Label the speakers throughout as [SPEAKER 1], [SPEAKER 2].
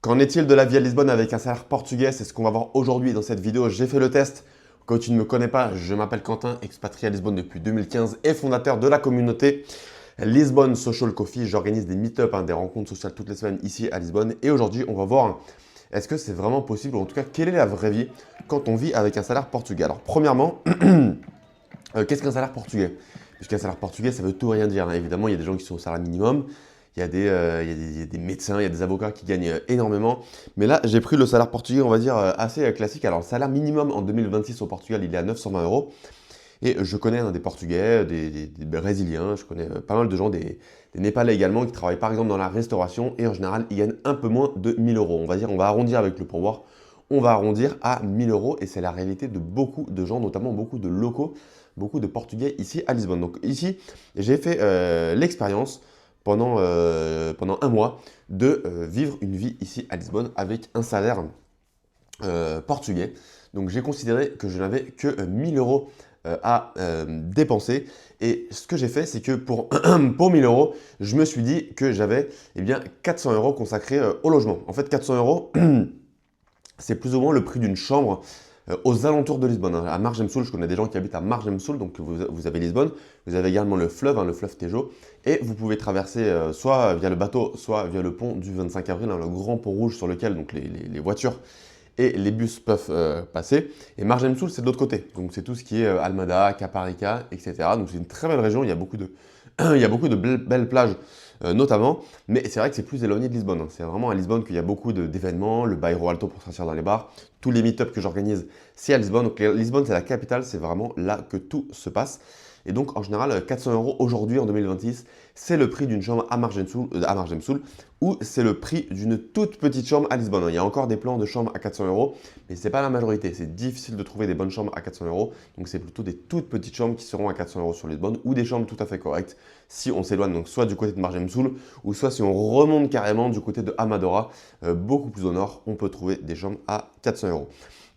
[SPEAKER 1] Qu'en est-il de la vie à Lisbonne avec un salaire portugais? C'est ce qu'on va voir aujourd'hui dans cette vidéo. J'ai fait le test. Quand tu ne me connais pas, je m'appelle Quentin, expatrié à Lisbonne depuis 2015 et fondateur de la communauté Lisbonne Social Coffee. J'organise des meet-up, des rencontres sociales toutes les semaines ici à Lisbonne. Et aujourd'hui, on va voir est-ce que c'est vraiment possible, ou en tout cas, quelle est la vraie vie quand on vit avec un salaire portugais. Alors, premièrement, qu'est-ce qu'un salaire portugais? Puisqu'un salaire portugais, ça veut tout et rien dire. Évidemment, il y a des gens qui sont au salaire minimum. Il y a des médecins, il y a des avocats qui gagnent énormément. Mais là, j'ai pris le salaire portugais, on va dire, assez classique. Alors, le salaire minimum en 2026 au Portugal, il est à 920 euros. Et je connais des Portugais, des Brésiliens, je connais pas mal de gens, des Népalais également, qui travaillent par exemple dans la restauration. Et en général, ils gagnent un peu moins de 1000 euros. On va dire, on va arrondir avec le pourboire. On va arrondir à 1000 euros. Et c'est la réalité de beaucoup de gens, notamment beaucoup de locaux, beaucoup de Portugais ici à Lisbonne. Donc ici, j'ai fait l'expérience pendant un mois de vivre une vie ici à Lisbonne avec un salaire portugais. Donc j'ai considéré que je n'avais que 1000 euros à dépenser. Et ce que j'ai fait, c'est que pour 1000 euros, je me suis dit que j'avais 400 euros consacrés au logement. En fait, 400 euros, c'est plus ou moins le prix d'une chambre aux alentours de Lisbonne. À Margem-Sul, je connais des gens qui habitent à Margem-Sul, donc vous avez Lisbonne, vous avez également le fleuve Tejo, et vous pouvez traverser soit via le bateau, soit via le pont du 25 avril, le grand pont rouge sur lequel donc, les voitures et les bus peuvent passer. Et Margem-Sul, c'est de l'autre côté, donc c'est tout ce qui est Almada, Caparica, etc. Donc c'est une très belle région, il y a beaucoup de, il y a beaucoup de belles plages notamment, mais c'est vrai que c'est plus éloigné de Lisbonne. C'est vraiment à Lisbonne qu'il y a beaucoup d'événements, le Bairro Alto pour sortir dans les bars, tous les meet-ups que j'organise, c'est à Lisbonne. Donc Lisbonne, c'est la capitale, c'est vraiment là que tout se passe. Et donc en général, 400 euros aujourd'hui en 2026, c'est le prix d'une chambre à Margem-Sul ou c'est le prix d'une toute petite chambre à Lisbonne. Il y a encore des plans de chambres à 400 euros, mais ce n'est pas la majorité. C'est difficile de trouver des bonnes chambres à 400 euros. Donc c'est plutôt des toutes petites chambres qui seront à 400 euros sur Lisbonne ou des chambres tout à fait correctes si on s'éloigne donc soit du côté de Margem-Sul ou soit si on remonte carrément du côté de Amadora, beaucoup plus au nord, on peut trouver des chambres à 400 euros.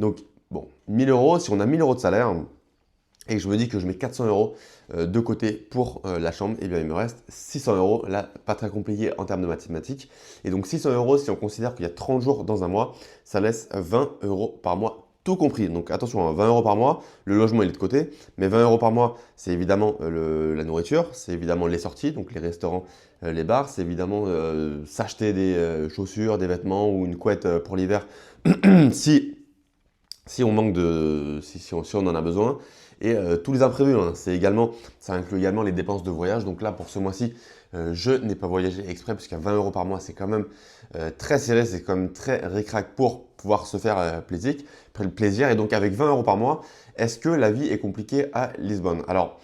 [SPEAKER 1] Donc bon, 1000 euros, si on a 1000 euros de salaire, et que je me dis que je mets 400 euros de côté pour la chambre, et bien il me reste 600 euros. Là, pas très compliqué en termes de mathématiques. Et donc 600 euros, si on considère qu'il y a 30 jours dans un mois, ça laisse 20 euros par mois, tout compris. Donc attention, 20 euros par mois, le logement il est de côté, mais 20 euros par mois, c'est évidemment la nourriture, c'est évidemment les sorties, donc les restaurants, les bars, c'est évidemment s'acheter des chaussures, des vêtements ou une couette pour l'hiver si on manque si on en a besoin. Et tous les imprévus, ça inclut également les dépenses de voyage. Donc là, pour ce mois-ci, je n'ai pas voyagé exprès, puisqu'à 20 euros par mois, c'est quand même très serré, c'est quand même très ric-rac pour pouvoir se faire plaisir. Et donc avec 20 euros par mois, est-ce que la vie est compliquée à Lisbonne? Alors,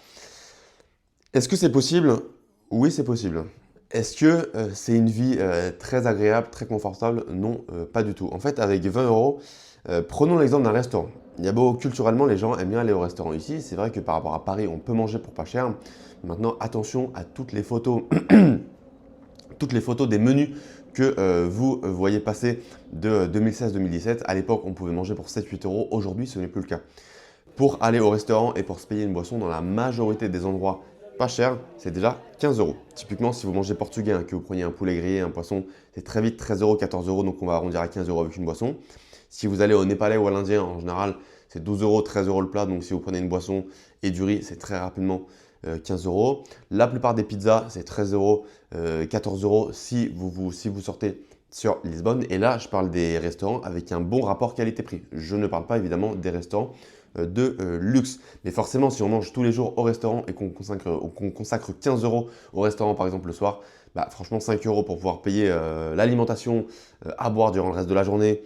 [SPEAKER 1] est-ce que c'est possible? Oui, c'est possible. Est-ce que c'est une vie très agréable, très confortable? Non, pas du tout. En fait, avec 20 euros, prenons l'exemple d'un restaurant. Culturellement, les gens aiment bien aller au restaurant ici. C'est vrai que par rapport à Paris, on peut manger pour pas cher. Maintenant, attention à toutes les photos, toutes les photos des menus que vous voyez passer de 2016-2017. À l'époque, on pouvait manger pour 7-8 euros. Aujourd'hui, ce n'est plus le cas. Pour aller au restaurant et pour se payer une boisson, dans la majorité des endroits pas cher, c'est déjà 15 euros. Typiquement, si vous mangez portugais, que vous preniez un poulet grillé, un poisson, c'est très vite 13 euros, 14 euros, donc on va arrondir à 15 euros avec une boisson. Si vous allez au Népalais ou à l'Indien, en général, c'est 12 euros, 13 euros le plat, donc si vous prenez une boisson et du riz, c'est très rapidement 15 euros. La plupart des pizzas, c'est 13 euros, 14 euros si vous sortez sur Lisbonne. Et là, je parle des restaurants avec un bon rapport qualité-prix. Je ne parle pas évidemment des restaurants de luxe. Mais forcément, si on mange tous les jours au restaurant et qu'on consacre 15 euros au restaurant, par exemple, le soir, bah, franchement, 5 euros pour pouvoir payer l'alimentation, à boire durant le reste de la journée,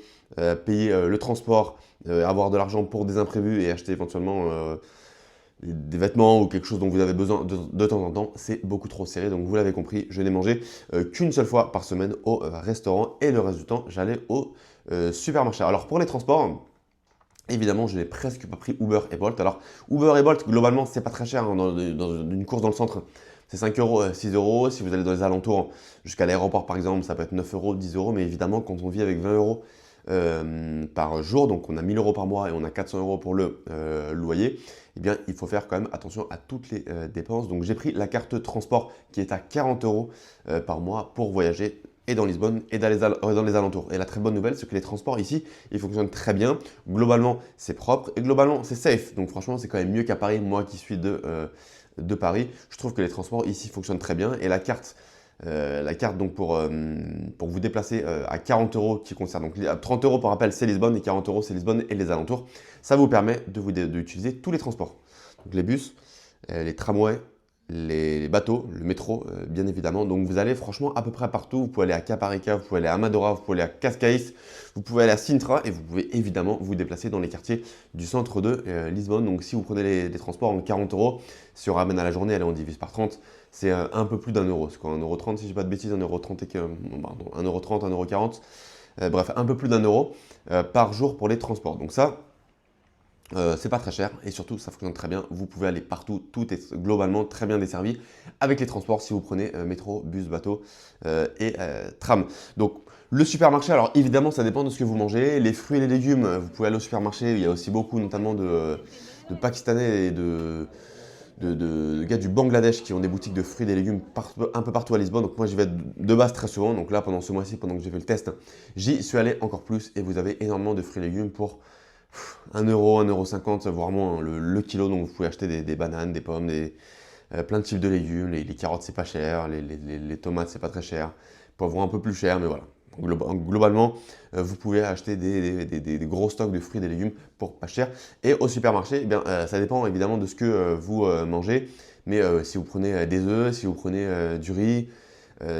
[SPEAKER 1] payer le transport, avoir de l'argent pour des imprévus et acheter éventuellement des vêtements ou quelque chose dont vous avez besoin de temps en temps, c'est beaucoup trop serré. Donc vous l'avez compris, je n'ai mangé qu'une seule fois par semaine au restaurant et le reste du temps, j'allais au supermarché. Alors pour les transports, évidemment, je n'ai presque pas pris Uber et Bolt. Alors, Uber et Bolt, globalement, c'est pas très cher dans une course dans le centre. C'est 5 euros, 6 euros. Si vous allez dans les alentours, jusqu'à l'aéroport par exemple, ça peut être 9 euros, 10 euros. Mais évidemment, quand on vit avec 20 euros par jour, donc on a 1000 euros par mois et on a 400 euros pour le loyer, eh bien, il faut faire quand même attention à toutes les dépenses. Donc, j'ai pris la carte transport qui est à 40 euros par mois pour voyager et dans Lisbonne et dans les alentours. Et la très bonne nouvelle, c'est que les transports ici, ils fonctionnent très bien. Globalement, c'est propre et globalement, c'est safe. Donc franchement, c'est quand même mieux qu'à Paris. Moi qui suis de Paris, je trouve que les transports ici fonctionnent très bien. Et la carte donc pour vous déplacer à 40 euros qui concerne, donc 30 euros pour rappel, c'est Lisbonne et 40 euros, c'est Lisbonne et les alentours. Ça vous permet d'utiliser tous les transports. Donc les bus, les tramways, les bateaux, le métro, bien évidemment. Donc vous allez franchement à peu près partout. Vous pouvez aller à Caparica, vous pouvez aller à Amadora, vous pouvez aller à Cascais, vous pouvez aller à Sintra et vous pouvez évidemment vous déplacer dans les quartiers du centre de Lisbonne. Donc si vous prenez les transports en 40 euros, si on ramène à la journée, allez, on divise par 30, c'est un peu plus d'1 euro. C'est quoi, 1,30 € si je dis pas de bêtises, 1,30 €, pardon, 1,30 €, 1,40 €. Bref, un peu plus d'1 € par jour pour les transports. Donc ça, c'est pas très cher et surtout ça fonctionne très bien. Vous pouvez aller partout, tout est globalement très bien desservi avec les transports si vous prenez métro, bus, bateau et tram. Donc le supermarché, alors évidemment ça dépend de ce que vous mangez. Les fruits et les légumes, vous pouvez aller au supermarché. Il y a aussi beaucoup notamment de Pakistanais et de gars du Bangladesh qui ont des boutiques de fruits et des légumes un peu partout à Lisbonne. Donc moi j'y vais de base très souvent. Donc là pendant ce mois-ci, pendant que j'ai fait le test, j'y suis allé encore plus et vous avez énormément de fruits et légumes pour 1 €, 1,50 €, voire moins le kilo. Donc vous pouvez acheter des bananes, des pommes, plein de types de légumes. Les carottes, c'est pas cher. Les tomates, c'est pas très cher. Poivrons, un peu plus cher, mais voilà. Globalement, vous pouvez acheter des gros stocks de fruits et des légumes pour pas cher. Et au supermarché, eh bien, ça dépend évidemment de ce que vous mangez. Mais si vous prenez des œufs, si vous prenez du riz,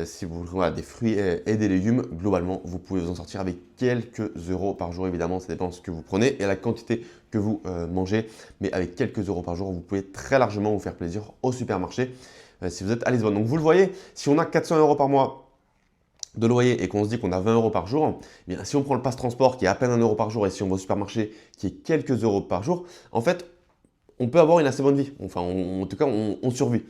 [SPEAKER 1] si vous voilà, des fruits et des légumes, globalement, vous pouvez vous en sortir avec quelques euros par jour. Évidemment, ça dépend de ce que vous prenez et la quantité que vous mangez. Mais avec quelques euros par jour, vous pouvez très largement vous faire plaisir au supermarché si vous êtes à Lisbonne. Donc vous le voyez, si on a 400 € par mois de loyer et qu'on se dit qu'on a 20 € par jour, eh bien, si on prend le passe transport qui est à peine 1 € par jour et si on va au supermarché qui est quelques euros par jour, en fait, on peut avoir une assez bonne vie. Enfin, en tout cas, on survit.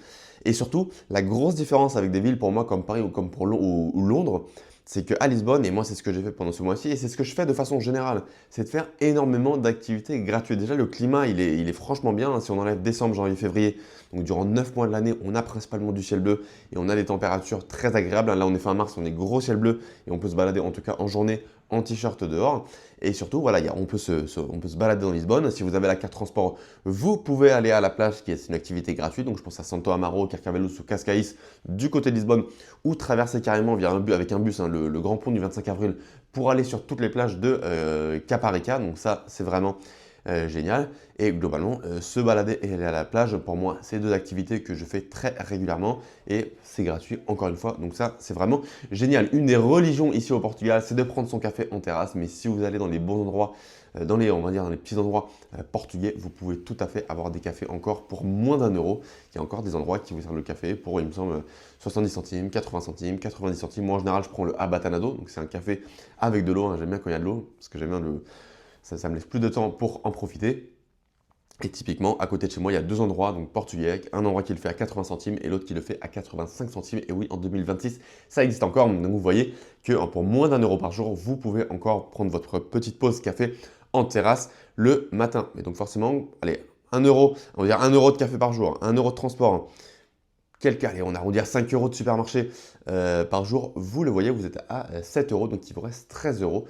[SPEAKER 1] Et surtout, la grosse différence avec des villes pour moi comme Paris ou comme ou Londres, c'est qu'à Lisbonne, et moi c'est ce que j'ai fait pendant ce mois-ci, et c'est ce que je fais de façon générale, c'est de faire énormément d'activités gratuites. Déjà, le climat, il est franchement bien, hein. Si on enlève décembre, janvier, février, donc durant 9 mois de l'année, on a principalement du ciel bleu et on a des températures très agréables. Là, on est fin mars, on est gros ciel bleu et on peut se balader en tout cas en journée en t-shirt dehors. Et surtout, voilà, on peut se balader dans Lisbonne. Si vous avez la carte transport, vous pouvez aller à la plage, qui est une activité gratuite. Donc, je pense à Santo Amaro, Carcavelos ou Cascais, du côté de Lisbonne, ou traverser carrément avec un bus, hein, le grand pont du 25 avril, pour aller sur toutes les plages de Caparica. Donc, ça, c'est vraiment génial. Et globalement, se balader et aller à la plage, pour moi, c'est deux activités que je fais très régulièrement et c'est gratuit encore une fois. Donc ça, c'est vraiment génial. Une des religions ici au Portugal, c'est de prendre son café en terrasse. Mais si vous allez dans les bons endroits, on va dire dans les petits endroits portugais, vous pouvez tout à fait avoir des cafés encore pour moins d'1 €. Il y a encore des endroits qui vous servent le café pour, il me semble, 70 centimes, 80 centimes, 90 centimes. Moi, en général, je prends le Abatanado. Donc c'est un café avec de l'eau, hein. J'aime bien quand il y a de l'eau parce que j'aime bien ça me laisse plus de temps pour en profiter. Et typiquement, à côté de chez moi, il y a deux endroits donc portugais, un endroit qui le fait à 80 centimes et l'autre qui le fait à 85 centimes. Et oui, en 2026, ça existe encore. Donc vous voyez que pour moins d'1 € par jour, vous pouvez encore prendre votre petite pause café en terrasse le matin. Et donc forcément, allez, 1 €, on va dire 1 € de café par jour, 1 € de transport, allez, on arrondit à 5 € de supermarché par jour. Vous le voyez, vous êtes à 7 €, donc il vous reste 13 €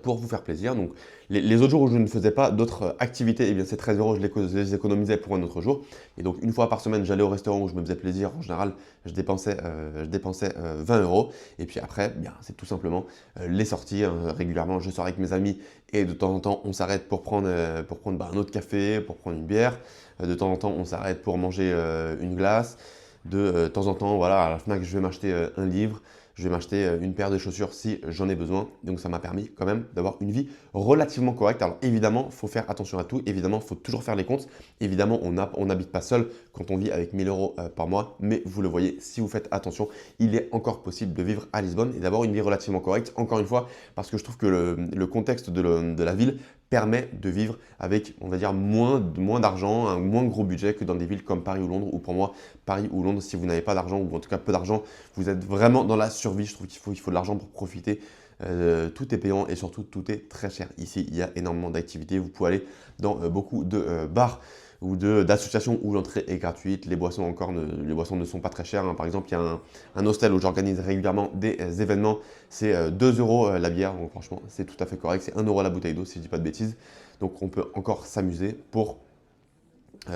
[SPEAKER 1] pour vous faire plaisir. Donc, les autres jours où je ne faisais pas d'autres activités, eh bien, ces 13 € je les économisais pour un autre jour. Et donc, une fois par semaine, j'allais au restaurant où je me faisais plaisir. En général, je dépensais 20 €. Et puis après, bien, c'est tout simplement les sorties, hein. Régulièrement, je sors avec mes amis et de temps en temps, on s'arrête pour prendre un autre café, pour prendre une bière. De temps en temps, on s'arrête pour manger une glace. De temps en temps, voilà, à la Fnac, je vais m'acheter un livre. Je vais m'acheter une paire de chaussures si j'en ai besoin. Donc ça m'a permis quand même d'avoir une vie relativement correcte. Alors évidemment, il faut faire attention à tout. Évidemment, il faut toujours faire les comptes. Évidemment, on n'habite pas seul quand on vit avec 1 000 € par mois. Mais vous le voyez, si vous faites attention, il est encore possible de vivre à Lisbonne et d'avoir une vie relativement correcte. Encore une fois, parce que je trouve que le contexte de la ville permet de vivre avec, on va dire, moins d'argent, un moins gros budget que dans des villes comme Paris ou Londres. Ou pour moi, Paris ou Londres, si vous n'avez pas d'argent ou en tout cas peu d'argent, vous êtes vraiment dans la survie. Je trouve qu'il faut de l'argent pour profiter. Tout est payant et surtout tout est très cher. Ici, il y a énormément d'activités. Vous pouvez aller dans beaucoup de bars ou d'associations où l'entrée est gratuite. Les boissons les boissons ne sont pas très chères, hein. Par exemple, il y a un hostel où j'organise régulièrement des événements. C'est 2 euros la bière, donc franchement, c'est tout à fait correct. C'est 1 euro la bouteille d'eau, si je ne dis pas de bêtises. Donc on peut encore s'amuser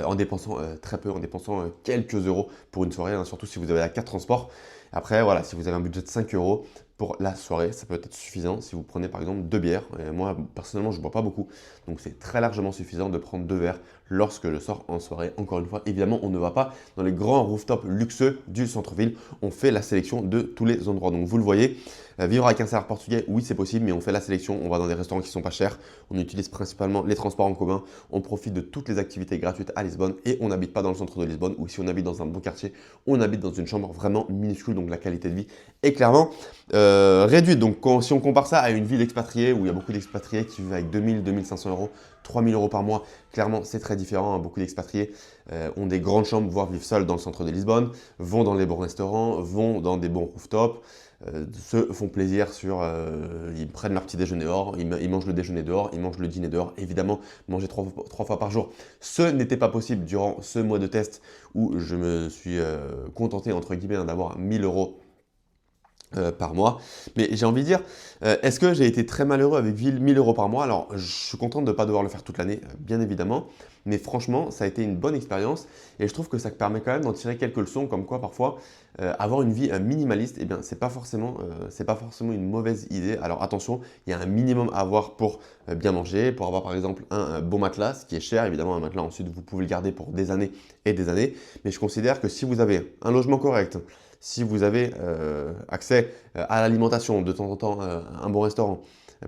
[SPEAKER 1] en dépensant très peu, en dépensant quelques euros pour une soirée, hein, surtout si vous avez la carte transport. Après, voilà, si vous avez un budget de 5 euros pour la soirée, ça peut être suffisant si vous prenez par exemple 2 bières. Et moi, personnellement, je ne bois pas beaucoup, donc c'est très largement suffisant de prendre 2 verres lorsque je sors en soirée. Encore une fois, évidemment, on ne va pas dans les grands rooftops luxueux du centre-ville. On fait la sélection de tous les endroits. Donc vous le voyez, vivre avec un salaire portugais, oui, c'est possible, mais on fait la sélection. On va dans des restaurants qui ne sont pas chers. On utilise principalement les transports en commun. On profite de toutes les activités gratuites à Lisbonne et on n'habite pas dans le centre de Lisbonne. Ou si on habite dans un bon quartier, on habite dans une chambre vraiment minuscule. Donc la qualité de vie est clairement réduite. Donc si on compare ça à une ville expatriée où il y a beaucoup d'expatriés qui vivent avec 2000, 2500 euros, 3000 euros par mois, clairement c'est très différent, hein. Beaucoup d'expatriés ont des grandes chambres, voire vivent seuls dans le centre de Lisbonne, vont dans les bons restaurants, vont dans des bons rooftops, se font plaisir ils prennent leur petit déjeuner dehors, ils mangent le déjeuner dehors, ils mangent le dîner dehors. Évidemment, manger trois fois par jour, ce n'était pas possible durant ce mois de test où je me suis contenté entre guillemets d'avoir 1000 euros par mois. Mais j'ai envie de dire, est-ce que j'ai été très malheureux avec 1000 euros par mois? Alors, je suis content de ne pas devoir le faire toute l'année, bien évidemment. Mais franchement, ça a été une bonne expérience et je trouve que ça permet quand même d'en tirer quelques leçons, comme quoi parfois, avoir une vie minimaliste, eh bien, c'est pas forcément une mauvaise idée. Alors attention, il y a un minimum à avoir pour bien manger, pour avoir par exemple un bon matelas, ce qui est cher, évidemment, un matelas ensuite vous pouvez le garder pour des années et des années. Mais je considère que si vous avez un logement correct, si vous avez accès à l'alimentation, de temps en temps un bon restaurant,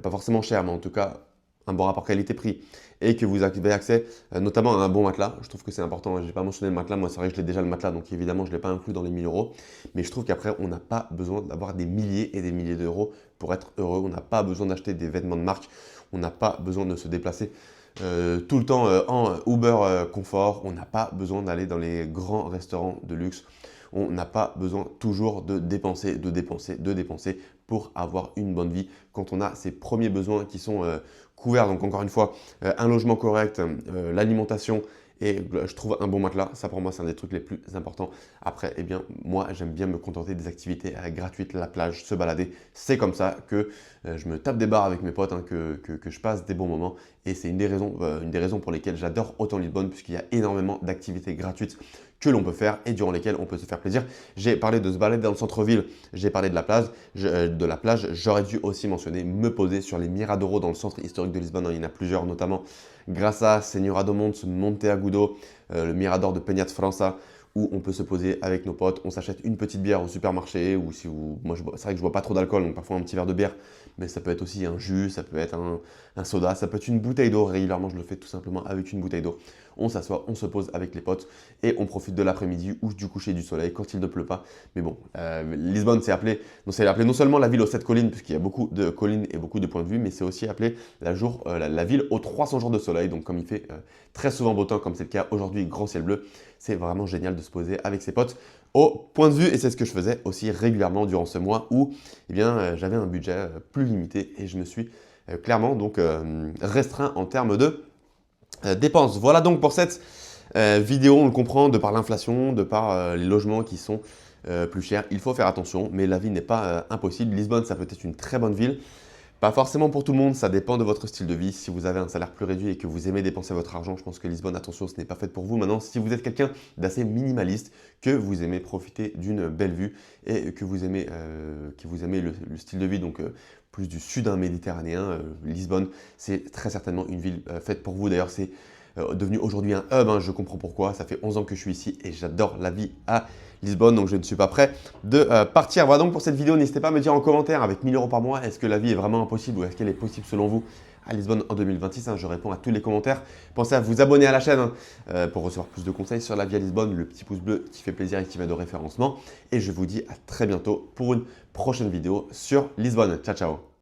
[SPEAKER 1] pas forcément cher, mais en tout cas un bon rapport qualité-prix, et que vous avez accès notamment à un bon matelas, je trouve que c'est important. Je n'ai pas mentionné le matelas, moi c'est vrai que je l'ai déjà le matelas, donc évidemment je ne l'ai pas inclus dans les 1000 euros, mais je trouve qu'après on n'a pas besoin d'avoir des milliers et des milliers d'euros pour être heureux, on n'a pas besoin d'acheter des vêtements de marque, on n'a pas besoin de se déplacer tout le temps en Uber confort, on n'a pas besoin d'aller dans les grands restaurants de luxe. On n'a pas besoin toujours de dépenser pour avoir une bonne vie quand on a ses premiers besoins qui sont couverts. Donc encore une fois, un logement correct, l'alimentation et je trouve un bon matelas. Ça pour moi, c'est un des trucs les plus importants. Après, eh bien, moi, j'aime bien me contenter des activités gratuites, la plage, se balader. C'est comme ça que je me tape des barres avec mes potes, hein, que je passe des bons moments. Et c'est une des raisons pour lesquelles j'adore autant Lisbonne, puisqu'il y a énormément d'activités gratuites que l'on peut faire et durant lesquelles on peut se faire plaisir. J'ai parlé de se balader dans le centre-ville, j'ai parlé de la plage. J'aurais dû aussi mentionner me poser sur les miradors dans le centre historique de Lisbonne. Il y en a plusieurs, notamment Graça, Senhora do Monte, Monte Agudo, le mirador de Penha de França, où on peut se poser avec nos potes. On s'achète une petite bière au supermarché ou moi c'est vrai que je bois pas trop d'alcool, donc parfois un petit verre de bière, mais ça peut être aussi un jus, ça peut être un soda, ça peut être une bouteille d'eau. Régulièrement, je le fais tout simplement avec une bouteille d'eau. On s'assoit, on se pose avec les potes et on profite de l'après-midi ou du coucher du soleil quand il ne pleut pas. Mais bon, Lisbonne, c'est appelé non seulement la ville aux 7 collines, puisqu'il y a beaucoup de collines et beaucoup de points de vue, mais c'est aussi appelé la ville aux 300 jours de soleil. Donc comme il fait très souvent beau temps, comme c'est le cas aujourd'hui, grand ciel bleu, c'est vraiment génial de se poser avec ses potes au point de vue. Et c'est ce que je faisais aussi régulièrement durant ce mois où j'avais un budget plus limité et je me suis clairement donc restreint en termes de dépenses. Voilà donc pour cette vidéo. On le comprend, de par l'inflation, de par les logements qui sont plus chers. Il faut faire attention, mais la vie n'est pas impossible. Lisbonne, ça peut être une très bonne ville. Pas forcément pour tout le monde, ça dépend de votre style de vie. Si vous avez un salaire plus réduit et que vous aimez dépenser votre argent, je pense que Lisbonne, attention, ce n'est pas fait pour vous. Maintenant, si vous êtes quelqu'un d'assez minimaliste, que vous aimez profiter d'une belle vue et que vous aimez le style de vie, donc plus du sud méditerranéen, Lisbonne, c'est très certainement une ville faite pour vous. D'ailleurs, c'est devenu aujourd'hui un hub, hein, je comprends pourquoi. Ça fait 11 ans que je suis ici et j'adore la vie à Lisbonne, donc je ne suis pas prêt de partir. Voilà donc pour cette vidéo. N'hésitez pas à me dire en commentaire, avec 1000 euros par mois, est-ce que la vie est vraiment impossible ou est-ce qu'elle est possible selon vous à Lisbonne en 2026, hein, je réponds à tous les commentaires. Pensez à vous abonner à la chaîne pour recevoir plus de conseils sur la vie à Lisbonne, le petit pouce bleu qui fait plaisir et qui va de référencement. Et je vous dis à très bientôt pour une prochaine vidéo sur Lisbonne. Ciao, ciao.